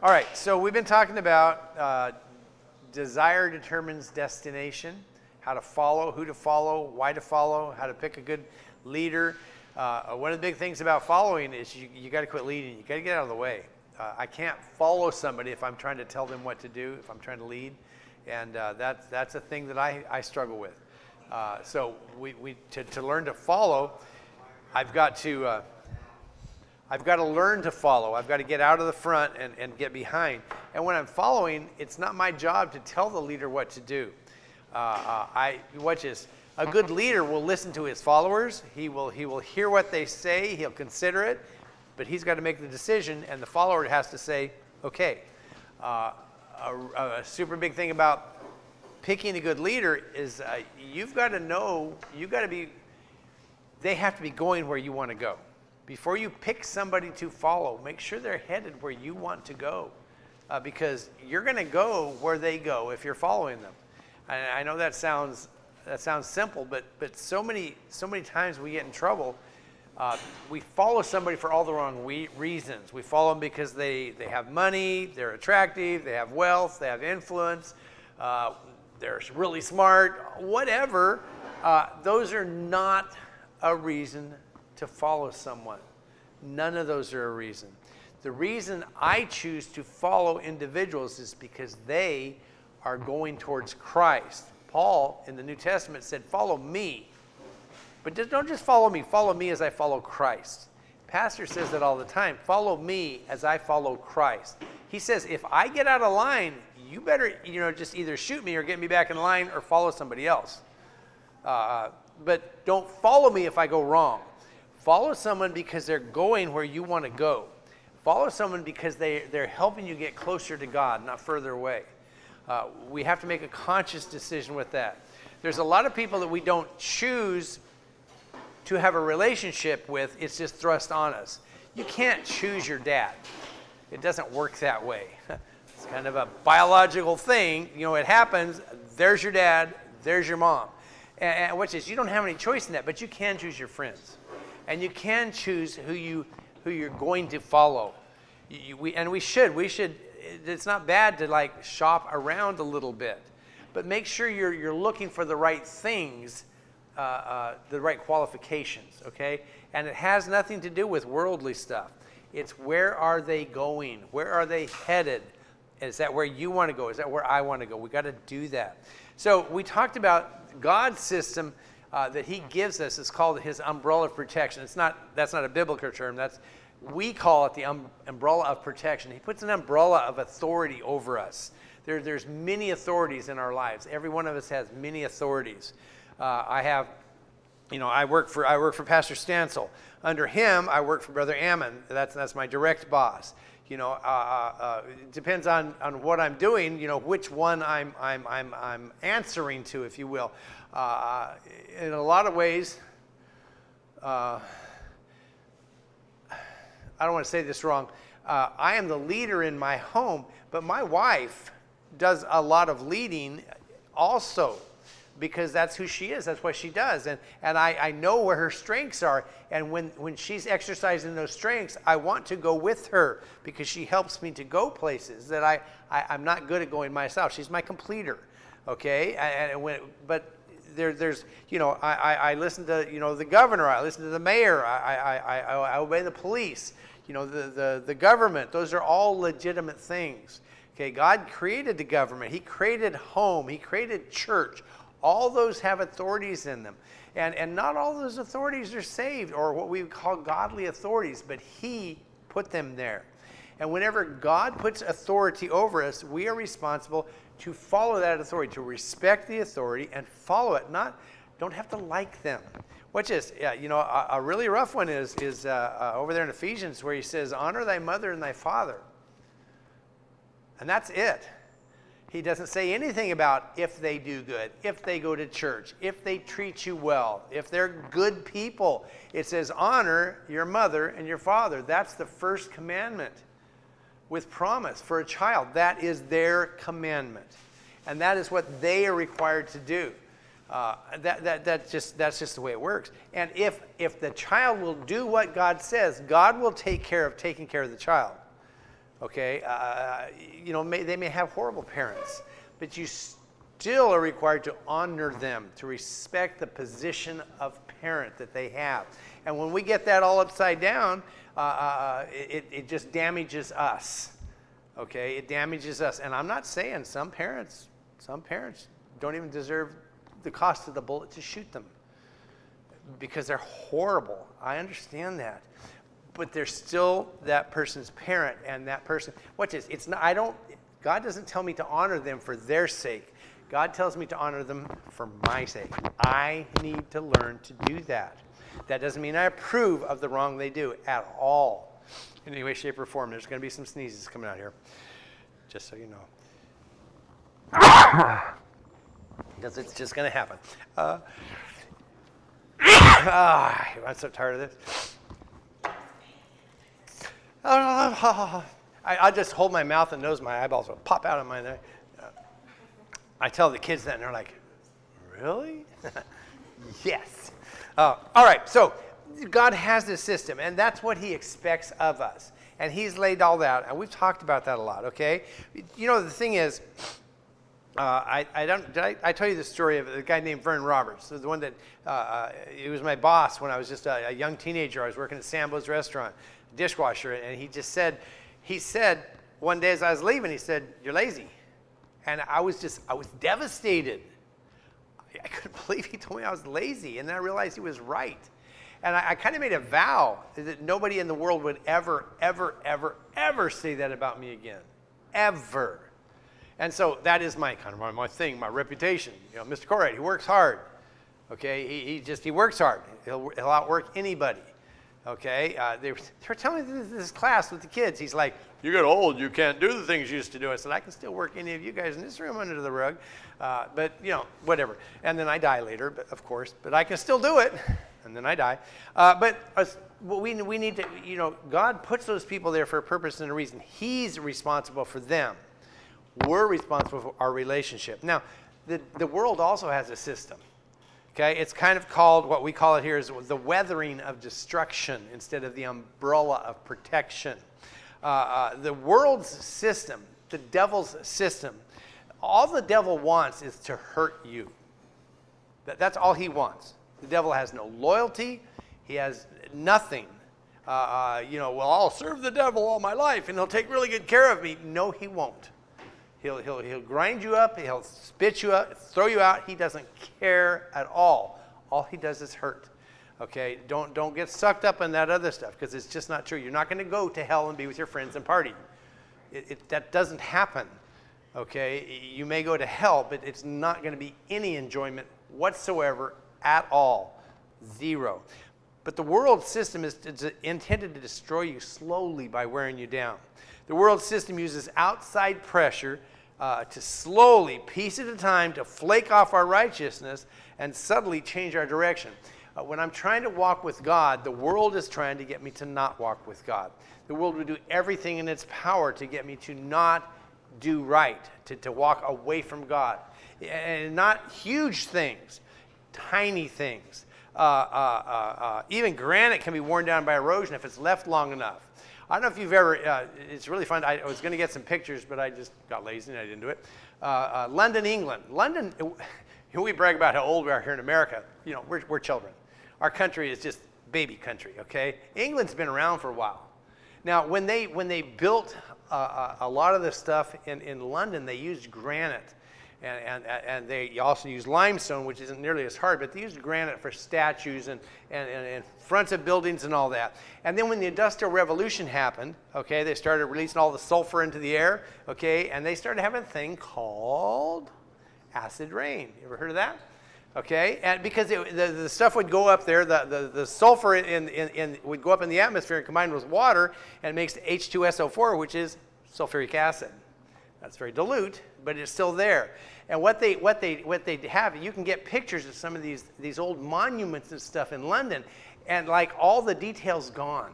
All right, so we've been talking about desire determines destination, how to follow, who to follow, why to follow, how to pick a good leader. One of the big things about following is you got to quit leading. You got to get out of the way. I can't follow somebody if I'm trying to tell them what to do, if I'm trying to lead, and that's a thing that I struggle with. So to learn to follow, I've got to learn to follow. I've got to get out of the front and get behind. And when I'm following, it's not my job to tell the leader what to do. Watch this. A good leader will listen to his followers. He will hear what they say. He'll consider it, but he's got to make the decision, and the follower has to say, okay. A super big thing about picking a good leader is you've got to know, they have to be going where you want to go. Before you pick somebody to follow, make sure they're headed where you want to go, because you're going to go where they go if you're following them. And I know that sounds simple, but so many times we get in trouble. We follow somebody for all the wrong reasons. We follow them because they have money, they're attractive, they have wealth, they have influence, they're really smart, whatever. Those are not a reason to follow someone. None of those are a reason. The reason I choose to follow individuals is because they are going towards Christ. Paul in the New Testament said, follow me. But don't just follow me as I follow Christ. Pastor says that all the time, follow me as I follow Christ. He says, if I get out of line, you better just either shoot me or get me back in line or follow somebody else. But don't follow me if I go wrong. Follow someone because they're going where you want to go. Follow someone because they're helping you get closer to God, not further away. We have to make a conscious decision with that. There's a lot of people that we don't choose to have a relationship with. It's just thrust on us. You can't choose your dad. It doesn't work that way. It's kind of a biological thing. It happens. There's your dad. There's your mom. And which is, you don't have any choice in that, but you can choose your friends. And you can choose who you're going to follow. We should. It's not bad to shop around a little bit, but make sure you're looking for the right things, the right qualifications, okay? And it has nothing to do with worldly stuff. It's where are they going? Where are they headed? Is that where you want to go? Is that where I want to go? We got to do that. So we talked about God's system that He gives us. It's called His umbrella of protection. That's not a biblical term. We call it the umbrella of protection. He puts an umbrella of authority over us. There's many authorities in our lives. Every one of us has many authorities. I work for Pastor Stansel. Under him, I work for Brother Ammon. That's my direct boss. It depends on what I'm doing. Which one I'm answering to, if you will. In a lot of ways, I don't want to say this wrong. I am the leader in my home, but my wife does a lot of leading also, because that's who she is. That's what she does. And I know where her strengths are. And when she's exercising those strengths, I want to go with her because she helps me to go places that I'm not good at going myself. She's my completer, okay? But there's I listen to the governor. I listen to the mayor. I obey the police. The government. Those are all legitimate things. Okay, God created the government. He created home. He created church. All those have authorities in them. And not all those authorities are saved or what we call godly authorities, but He put them there. And whenever God puts authority over us, we are responsible to follow that authority, to respect the authority and follow it. Don't have to like them. Which is, a really rough one is over there in Ephesians where he says, honor thy mother and thy father. And that's it. He doesn't say anything about if they do good, if they go to church, if they treat you well, if they're good people. It says honor your mother and your father. That's the first commandment with promise for a child. That is their commandment. And that is what they are required to do. That's just the way it works. And if the child will do what God says, God will take care of taking care of the child. okay? They may have horrible parents, but you still are required to honor them, to respect the position of parent that they have. And when we get that all upside down, it just damages us, okay? It damages us. And I'm not saying some parents don't even deserve the cost of the bullet to shoot them because they're horrible. I understand that. But they're still that person's parent, and that person, watch this, God doesn't tell me to honor them for their sake. God tells me to honor them for my sake. I need to learn to do that. That doesn't mean I approve of the wrong they do at all, in any way, shape, or form. There's going to be some sneezes coming out here, just so you know. Because it's just going to happen. I'm so tired of this. I just hold my mouth and nose, my eyeballs will pop out of my neck. I tell the kids that, and they're like, really? Yes. All right, so God has this system, and that's what he expects of us. And he's laid all that out, and we've talked about that a lot, okay? The thing is, I tell you the story of a guy named Vern Roberts, the one that, he was my boss when I was just a young teenager. I was working at Sambo's restaurant, dishwasher, and he said one day as I was leaving, he said, "You're lazy." And I was devastated. I couldn't believe he told me I was lazy, and then I realized he was right. And I kind of made a vow that nobody in the world would ever, ever, ever, ever say that about me again, ever. And so that is my thing, my reputation. Mr. Corright, he works hard. Okay, he works hard. He'll outwork anybody. Okay, they were telling me this class with the kids. He's like, "You get old, you can't do the things you used to do." I said, "I can still work any of you guys in this room under the rug, but whatever." And then I die later, but of course. But I can still do it, and then I die. But we need to, God puts those people there for a purpose and a reason. He's responsible for them. We're responsible for our relationship. Now, the world also has a system. Okay, it's kind of called, what we call it here is the weathering of destruction instead of the umbrella of protection. The world's system, the devil's system, all the devil wants is to hurt you. That's all he wants. The devil has no loyalty. He has nothing. I'll serve the devil all my life and he'll take really good care of me. No, he won't. He'll grind you up, he'll spit you up, throw you out. He doesn't care at all. All he does is hurt. Okay, don't get sucked up in that other stuff because it's just not true. You're not going to go to hell and be with your friends and party. That doesn't happen. Okay, you may go to hell, but it's not going to be any enjoyment whatsoever at all. Zero. But the world system is intended to destroy you slowly by wearing you down. The world system uses outside pressure to slowly, piece at a time, to flake off our righteousness and subtly change our direction. When I'm trying to walk with God, the world is trying to get me to not walk with God. The world would do everything in its power to get me to not do right, to walk away from God. And not huge things, tiny things. Even granite can be worn down by erosion if it's left long enough. I don't know if you've ever, it's really fun. I was going to get some pictures, but I just got lazy and I didn't do it. London, England. London, we brag about how old we are here in America. We're children. Our country is just baby country, okay? England's been around for a while. Now, when they built a lot of this stuff in London, they used granite. And they also use limestone, which isn't nearly as hard, but they used granite for statues and fronts of buildings and all that. And then when the Industrial Revolution happened, okay, they started releasing all the sulfur into the air, okay, and they started having a thing called acid rain. You ever heard of that? Okay, and because the stuff would go up there, the sulfur would go up in the atmosphere and combine with water, and it makes H2SO4, which is sulfuric acid. That's very dilute, but it's still there. And what they have, you can get pictures of some of these old monuments and stuff in London, and like all the details gone,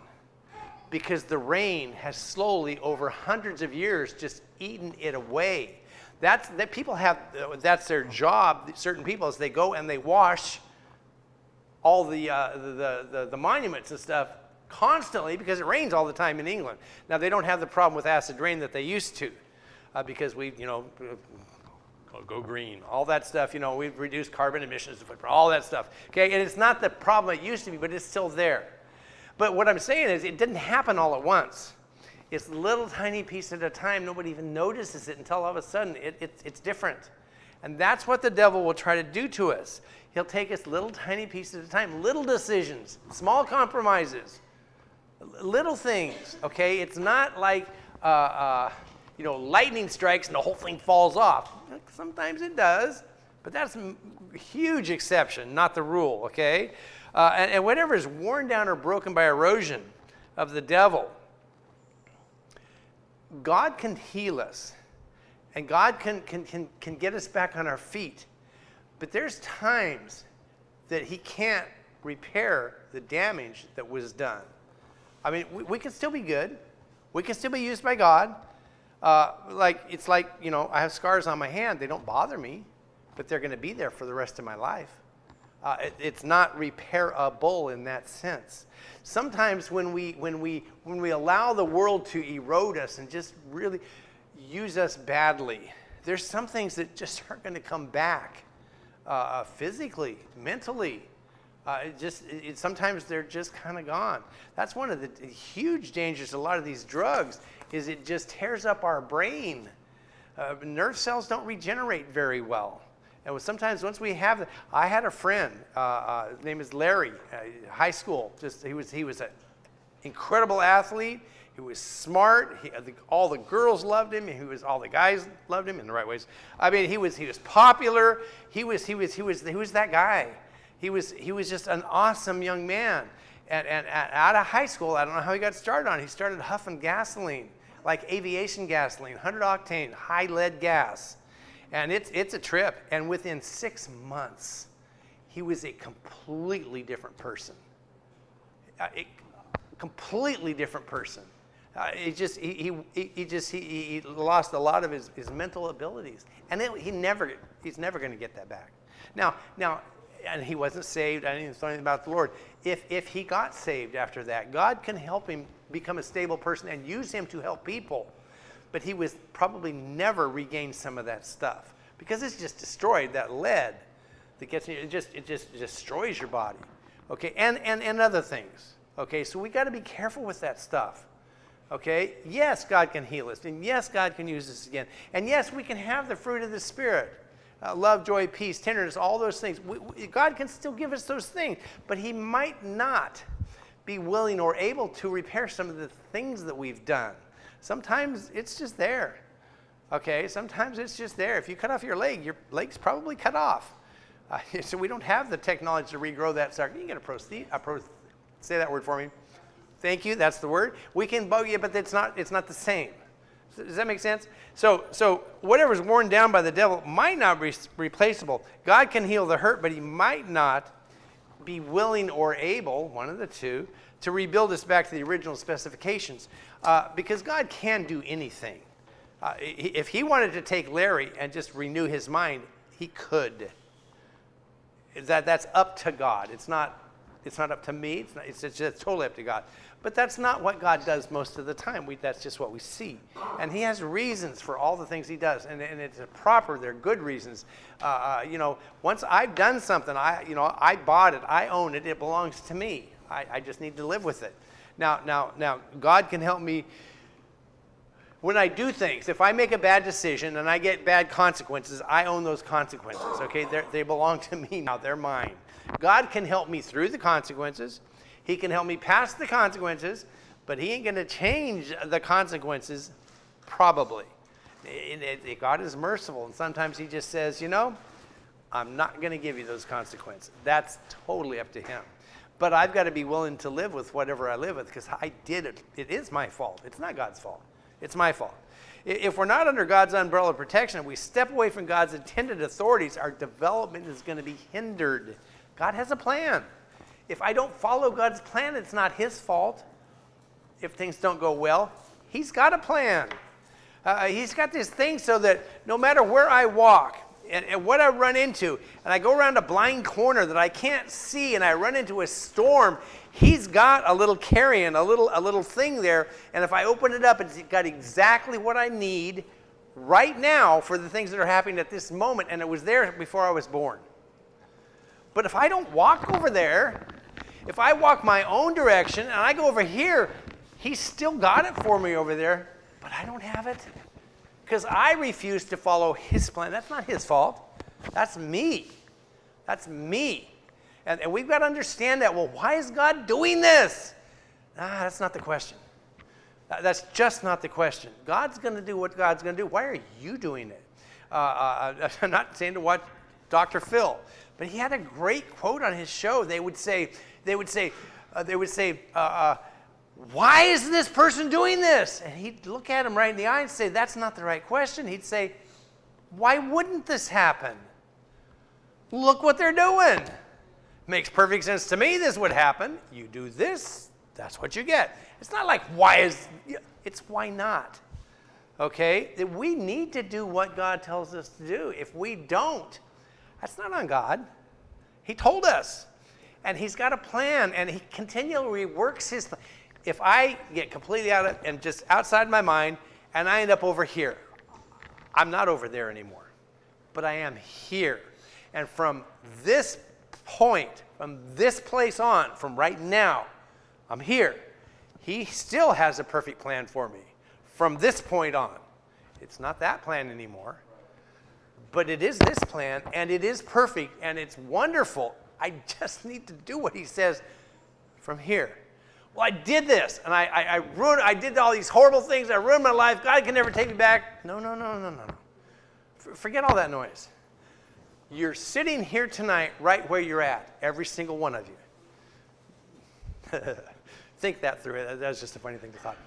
because the rain has slowly over hundreds of years just eaten it away. That's their job. Certain people, as they go and they wash all the monuments and stuff constantly because it rains all the time in England. Now, they don't have the problem with acid rain that they used to because we, go green, all that stuff, we've reduced carbon emissions, all that stuff. Okay, and it's not the problem it used to be, but it's still there. But what I'm saying is it didn't happen all at once. It's little tiny piece at a time. Nobody even notices it until all of a sudden it's different. And that's what the devil will try to do to us. He'll take us little tiny pieces at a time, little decisions, small compromises, little things, okay? It's not like, lightning strikes and the whole thing falls off. Sometimes it does, but that's a huge exception, not the rule, okay? And whatever is worn down or broken by erosion of the devil, God can heal us, and God can get us back on our feet. But there's times that he can't repair the damage that was done. I mean, we can still be good. We can still be used by God. I have scars on my hand. They don't bother me, but they're going to be there for the rest of my life. It's not repairable in that sense. Sometimes when we allow the world to erode us and just really use us badly, there's some things that just aren't going to come back physically, mentally. Sometimes they're just kind of gone. That's one of the huge dangers of a lot of these drugs is it just tears up our brain. Nerve cells don't regenerate very well. And sometimes once we have, I had a friend, his name is Larry, high school. He was an incredible athlete. He was smart. All the girls loved him. All the guys loved him in the right ways. I mean, he was popular. He was that guy. He was just an awesome young man. And out of high school, I don't know how he got started on. He started huffing gasoline, like aviation gasoline, 100 octane, high lead gas. And it's a trip. And within 6 months, he was a completely different person. Completely different person. He lost a lot of his mental abilities, and he's never going to get that back. Now, and he wasn't saved. I didn't even say anything about the Lord. If he got saved after that, God can help him become a stable person and use him to help people. But he was probably never regained some of that stuff because it's just destroyed. That lead that gets in, it just destroys your body. Okay, and other things. Okay, so we got to be careful with that stuff. Okay, yes, God can heal us, and yes, God can use us again, and yes, we can have the fruit of the Spirit. Love, joy, peace, tenderness, all those things. God can still give us those things, but he might not be willing or able to repair some of the things that we've done. Sometimes it's just there. Okay, sometimes it's just there. If you cut off your leg's probably cut off. So we don't have the technology to regrow that sucker. You can get a prosthesis. Say that word for me. Thank you. That's the word. We can bug you, but it's not the same. Does that make sense? So whatever's worn down by the devil might not be replaceable. God can heal the hurt, but he might not be willing or able, one of the two, to rebuild us back to the original specifications. Because God can do anything. If he wanted to take Larry and just renew his mind, he could. That's up to God. It's not up to me. It's just totally up to God. But that's not what God does most of the time. That's just what we see. And he has reasons for all the things he does. And it's proper. They're good reasons. Once I've done something, I bought it. I own it. It belongs to me. I just need to live with it. Now, God can help me when I do things. If I make a bad decision and I get bad consequences, I own those consequences. Okay, they belong to me now. They're mine. God can help me through the consequences. He can help me past the consequences, but he ain't going to change the consequences, probably. God is merciful, and sometimes he just says, I'm not going to give you those consequences. That's totally up to him. But I've got to be willing to live with whatever I live with because I did it. It is my fault. It's not God's fault. It's my fault. If we're not under God's umbrella of protection, and we step away from God's intended authorities, our development is going to be hindered. God has a plan. If I don't follow God's plan, it's not his fault. If things don't go well, he's got a plan. He's got this thing so that no matter where I walk and what I run into, and I go around a blind corner that I can't see and I run into a storm, He's got a little carrion, a little thing there, and if I open it up, it's got exactly what I need right now for the things that are happening at this moment, and it was there before I was born. But if I don't walk over there, if I walk my own direction and I go over here, he's still got it for me over there, but I don't have it because I refuse to follow his plan. That's not his fault. That's me. That's me. And we've got to understand that. Well, why is God doing this? That's not the question. That's just not the question. God's going to do what God's going to do. Why are you doing it? I'm not saying to watch Dr. Phil, but he had a great quote on his show. They would say, why is this person doing this? And he'd look at him right in the eye and say, that's not the right question. He'd say, why wouldn't this happen? Look what they're doing. Makes perfect sense to me this would happen. You do this, that's what you get. It's not like it's why not. Okay? That we need to do what God tells us to do. If we don't, that's not on God. He told us. And he's got a plan, and he continually works his plan. If I get completely out of and just outside my mind, and I end up over here, I'm not over there anymore. But I am here. And from this point, from this place on, from right now, I'm here. He still has a perfect plan for me from this point on. It's not that plan anymore, but it is this plan, and it is perfect, and it's wonderful. I just need to do what he says from here. Well, I did this, and I did all these horrible things. I ruined my life. God can never take me back. No. Forget all that noise. You're sitting here tonight right where you're at, every single one of you. Think that through. That's just a funny thing to thought.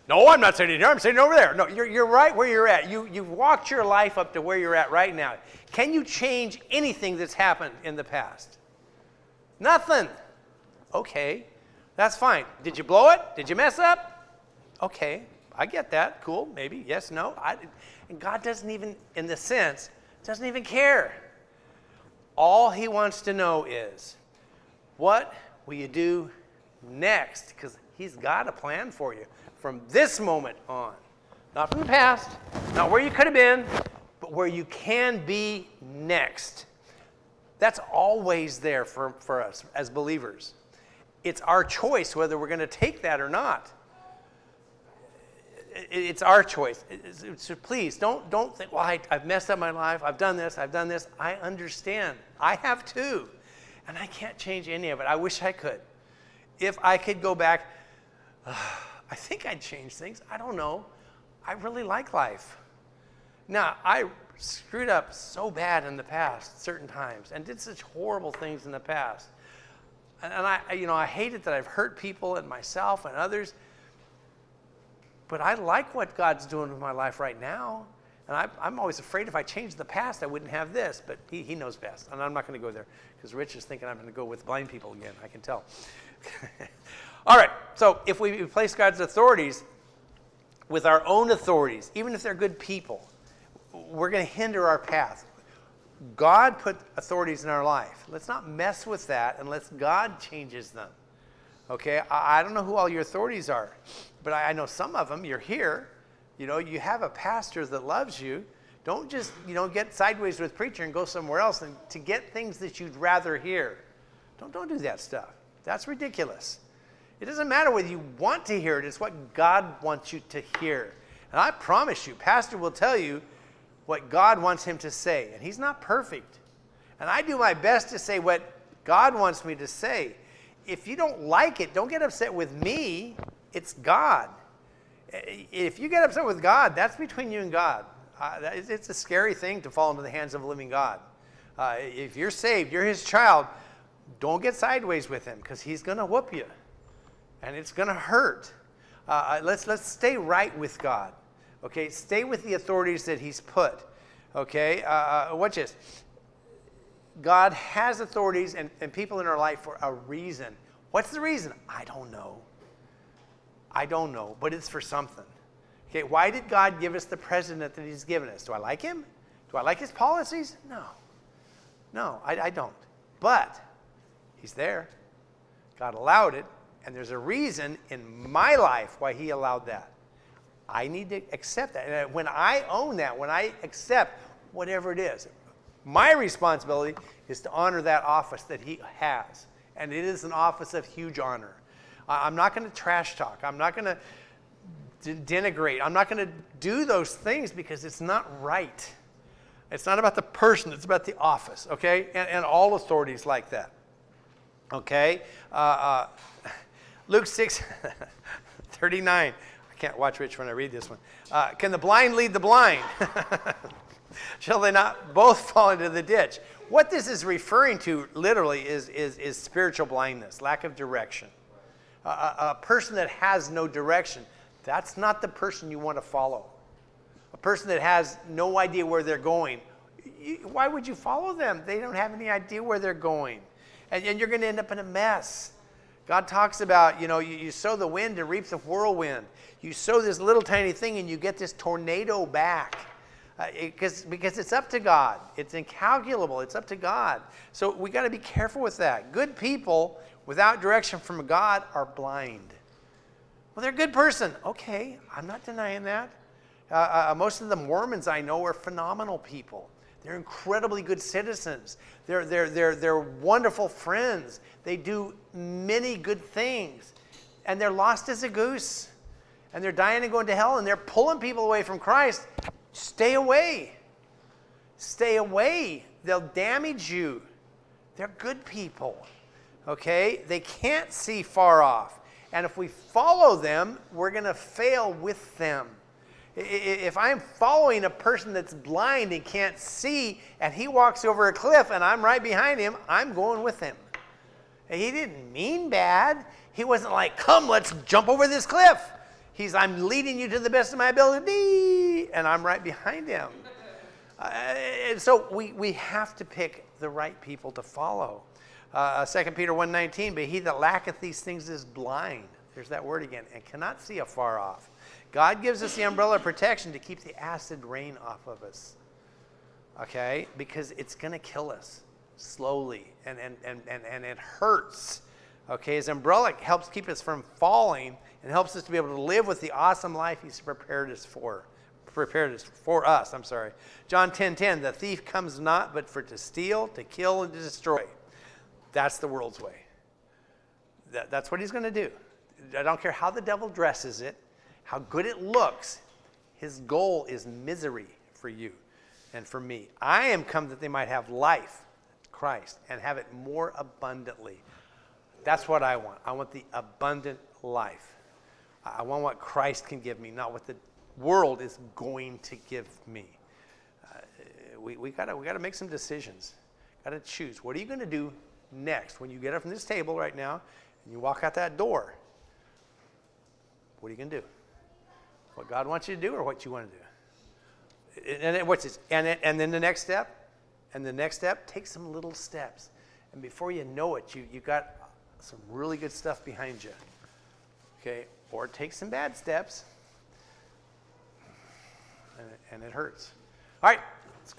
No, I'm not sitting here. I'm sitting over there. No, you're right where you're at. You've walked your life up to where you're at right now. Can you change anything that's happened in the past? Nothing. Okay, that's fine. Did you blow it? Did you mess up? Okay, I get that. Cool, maybe. Yes, no. And God doesn't even, in the sense, doesn't even care. All he wants to know is, what will you do next? Because he's got a plan for you from this moment on. Not from the past, not where you could have been, but where you can be next. That's always there for us as believers. It's our choice whether we're going to take that or not. It's our choice. So please, don't think, well, I've messed up my life. I've done this. I understand. I have too. And I can't change any of it. I wish I could. If I could go back, I think I'd change things. I don't know. I really like life. Now, I screwed up so bad in the past, certain times, and did such horrible things in the past. And I hate it that I've hurt people and myself and others. But I like what God's doing with my life right now. And I'm always afraid if I changed the past, I wouldn't have this. But he knows best. And I'm not going to go there because Rich is thinking I'm going to go with blind people again. I can tell. All right. So if we replace God's authorities with our own authorities, even if they're good people, we're going to hinder our path. God put authorities in our life. Let's not mess with that unless God changes them. Okay, I don't know who all your authorities are, but I know some of them. You're here. You have a pastor that loves you. Don't just, get sideways with preacher and go somewhere else and to get things that you'd rather hear. Don't do that stuff. That's ridiculous. It doesn't matter whether you want to hear it. It's what God wants you to hear. And I promise you, pastor will tell you what God wants him to say. And he's not perfect. And I do my best to say what God wants me to say. If you don't like it, don't get upset with me. It's God. If you get upset with God, that's between you and God. It's a scary thing to fall into the hands of a living God. If you're saved, you're his child, don't get sideways with him because he's going to whoop you. And it's going to hurt. Let's stay right with God. Okay, stay with the authorities that he's put. Okay, watch this. God has authorities and people in our life for a reason. What's the reason? I don't know, but it's for something. Okay, why did God give us the president that he's given us? Do I like him? Do I like his policies? No, I don't. But he's there. God allowed it, and there's a reason in my life why he allowed that. I need to accept that. And when I own that, when I accept whatever it is, my responsibility is to honor that office that he has. And it is an office of huge honor. I'm not going to trash talk. I'm not going to denigrate. I'm not going to do those things because it's not right. It's not about the person. It's about the office, okay? And all authorities like that, okay? Luke 6:39. I can't watch Rich when I read this one. Can the blind lead the blind? Shall they not both fall into the ditch? What this is referring to literally is spiritual blindness, lack of direction. A person that has no direction, that's not the person you want to follow. A person that has no idea where they're going, why would you follow them? They don't have any idea where they're going. And you're going to end up in a mess. God talks about, you sow the wind and reap the whirlwind. You sow this little tiny thing and you get this tornado back. Because it's up to God. It's incalculable. It's up to God. So we got to be careful with that. Good people without direction from God are blind. Well, they're a good person. Okay, I'm not denying that. Most of the Mormons I know are phenomenal people. They're incredibly good citizens. They're wonderful friends. They do many good things. And they're lost as a goose. And they're dying and going to hell. And they're pulling people away from Christ. Stay away. Stay away. They'll damage you. They're good people. Okay? They can't see far off. And if we follow them, we're going to fail with them. If I'm following a person that's blind and can't see, and he walks over a cliff and I'm right behind him, I'm going with him. And he didn't mean bad. He wasn't like, come, let's jump over this cliff. I'm leading you to the best of my ability, and I'm right behind him. And so we have to pick the right people to follow. 2 Peter 1:19, but he that lacketh these things is blind. There's that word again, and cannot see afar off. God gives us the umbrella of protection to keep the acid rain off of us. Okay? Because it's going to kill us slowly, and it hurts. Okay? His umbrella helps keep us from falling and helps us to be able to live with the awesome life he's prepared us for us. John 10:10, the thief comes not but for to steal, to kill, and to destroy. That's the world's way. That's what he's going to do. I don't care how the devil dresses it, how good it looks. His goal is misery for you and for me. I am come that they might have life, Christ, and have it more abundantly. That's what I want. I want the abundant life. I want what Christ can give me, not what the world is going to give me. We gotta make some decisions. Got to choose. What are you going to do next when you get up from this table right now and you walk out that door? What are you going to do? What God wants you to do, or what you want to do? And what's this? And then the next step, and the next step. Take some little steps, and before you know it, you got some really good stuff behind you. Okay, or take some bad steps, and it hurts. All right.